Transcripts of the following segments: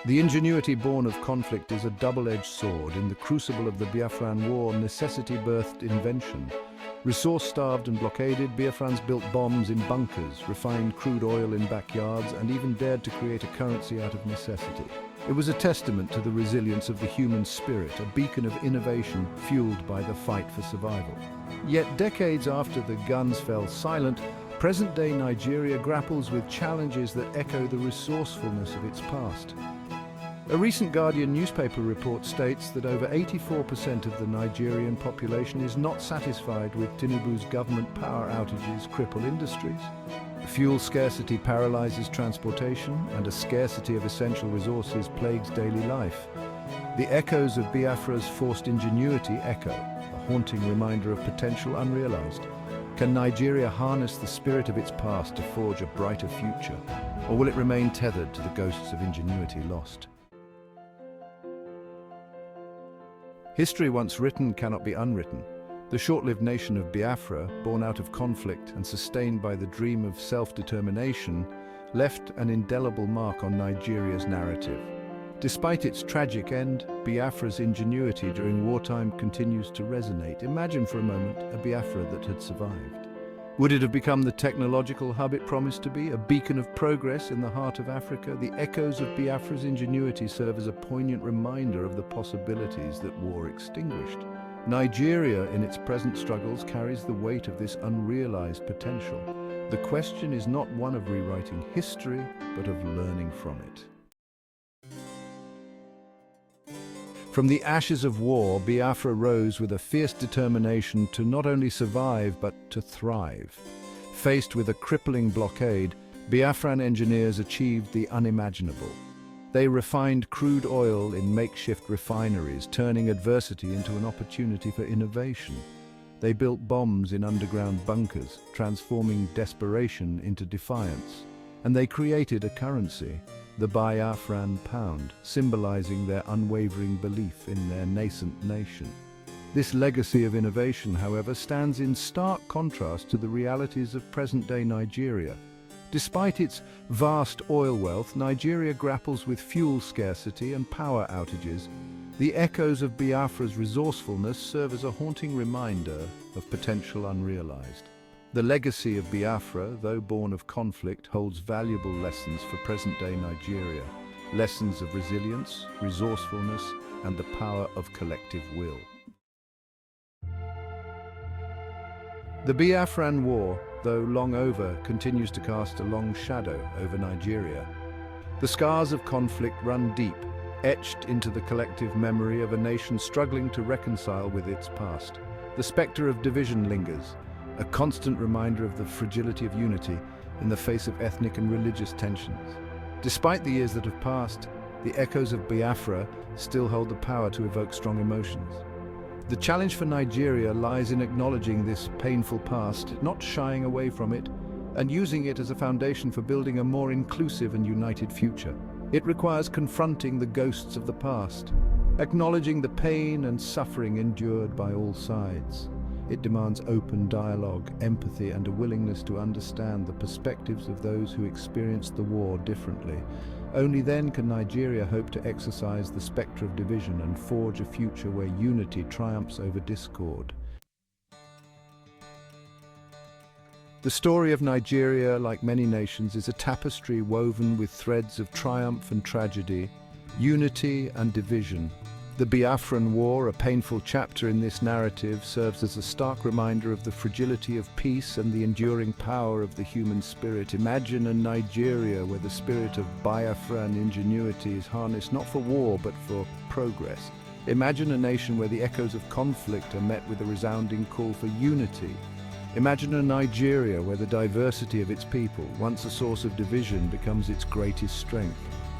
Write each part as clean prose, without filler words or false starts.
The ingenuity born of conflict is a double-edged sword. In the crucible of the Biafran War, necessity birthed invention. Resource-starved and blockaded, Biafrans built bombs in bunkers, refined crude oil in backyards, and even dared to create a currency out of necessity. It was a testament to the resilience of the human spirit, a beacon of innovation fueled by the fight for survival. Yet decades after the guns fell silent, present-day Nigeria grapples with challenges that echo the resourcefulness of its past. A recent Guardian newspaper report states that over 84% of the Nigerian population is not satisfied with Tinubu's government power outages cripple industries. Fuel scarcity paralyzes transportation, and a scarcity of essential resources plagues daily life. The echoes of Biafra's forced ingenuity echo, a haunting reminder of potential unrealized. Can Nigeria harness the spirit of its past to forge a brighter future, or will it remain tethered to the ghosts of ingenuity lost? History once written cannot be unwritten. The short-lived nation of Biafra, born out of conflict and sustained by the dream of self-determination, left an indelible mark on Nigeria's narrative. Despite its tragic end, Biafra's ingenuity during wartime continues to resonate. Imagine for a moment a Biafra that had survived. Would it have become the technological hub it promised to be, a beacon of progress in the heart of Africa? The echoes of Biafra's ingenuity serve as a poignant reminder of the possibilities that war extinguished. Nigeria, in its present struggles, carries the weight of this unrealized potential. The question is not one of rewriting history, but of learning from it. From the ashes of war, Biafra rose with a fierce determination to not only survive, but to thrive. Faced with a crippling blockade, Biafran engineers achieved the unimaginable. They refined crude oil in makeshift refineries, turning adversity into an opportunity for innovation. They built bombs in underground bunkers, transforming desperation into defiance. And they created a currency, the Biafran pound, symbolizing their unwavering belief in their nascent nation. This legacy of innovation, however, stands in stark contrast to the realities of present-day Nigeria. Despite its vast oil wealth, Nigeria grapples with fuel scarcity and power outages. The echoes of Biafra's resourcefulness serve as a haunting reminder of potential unrealized. The legacy of Biafra, though born of conflict, holds valuable lessons for present-day Nigeria. Lessons of resilience, resourcefulness, and the power of collective will. The Biafran War, though long over, continues to cast a long shadow over Nigeria. The scars of conflict run deep, etched into the collective memory of a nation struggling to reconcile with its past. The spectre of division lingers, a constant reminder of the fragility of unity in the face of ethnic and religious tensions. Despite the years that have passed, the echoes of Biafra still hold the power to evoke strong emotions. The challenge for Nigeria lies in acknowledging this painful past, not shying away from it, and using it as a foundation for building a more inclusive and united future. It requires confronting the ghosts of the past, acknowledging the pain and suffering endured by all sides. It demands open dialogue, empathy, and a willingness to understand the perspectives of those who experienced the war differently. Only then can Nigeria hope to exorcise the spectre of division and forge a future where unity triumphs over discord. The story of Nigeria, like many nations, is a tapestry woven with threads of triumph and tragedy, unity and division. The Biafran War, a painful chapter in this narrative, serves as a stark reminder of the fragility of peace and the enduring power of the human spirit. Imagine a Nigeria where the spirit of Biafran ingenuity is harnessed not for war but for progress. Imagine a nation where the echoes of conflict are met with a resounding call for unity. Imagine a Nigeria where the diversity of its people, once a source of division, becomes its greatest strength.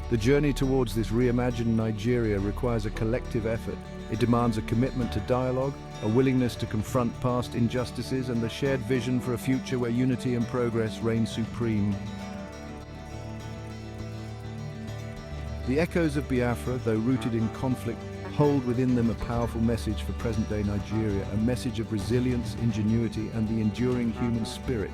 The journey towards this reimagined Nigeria requires a collective effort. It demands a commitment to dialogue, a willingness to confront past injustices, and the shared vision for a future where unity and progress reign supreme. The echoes of Biafra, though rooted in conflict, hold within them a powerful message for present-day Nigeria, a message of resilience, ingenuity, and the enduring human spirit.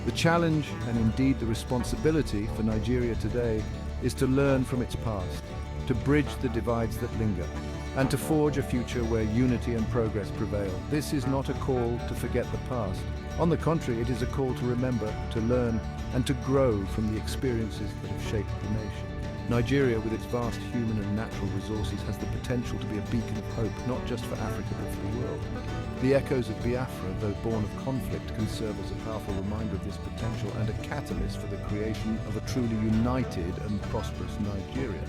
The challenge, and indeed the responsibility for Nigeria today, is to learn from its past, to bridge the divides that linger, and to forge a future where unity and progress prevail. This is not a call to forget the past. On the contrary, it is a call to remember, to learn, and to grow from the experiences that have shaped the nation. Nigeria, with its vast human and natural resources, has the potential to be a beacon of hope, not just for Africa but for the world. The echoes of Biafra, though born of conflict, can serve as a powerful reminder of this potential and a catalyst for the creation of a truly united and prosperous Nigeria.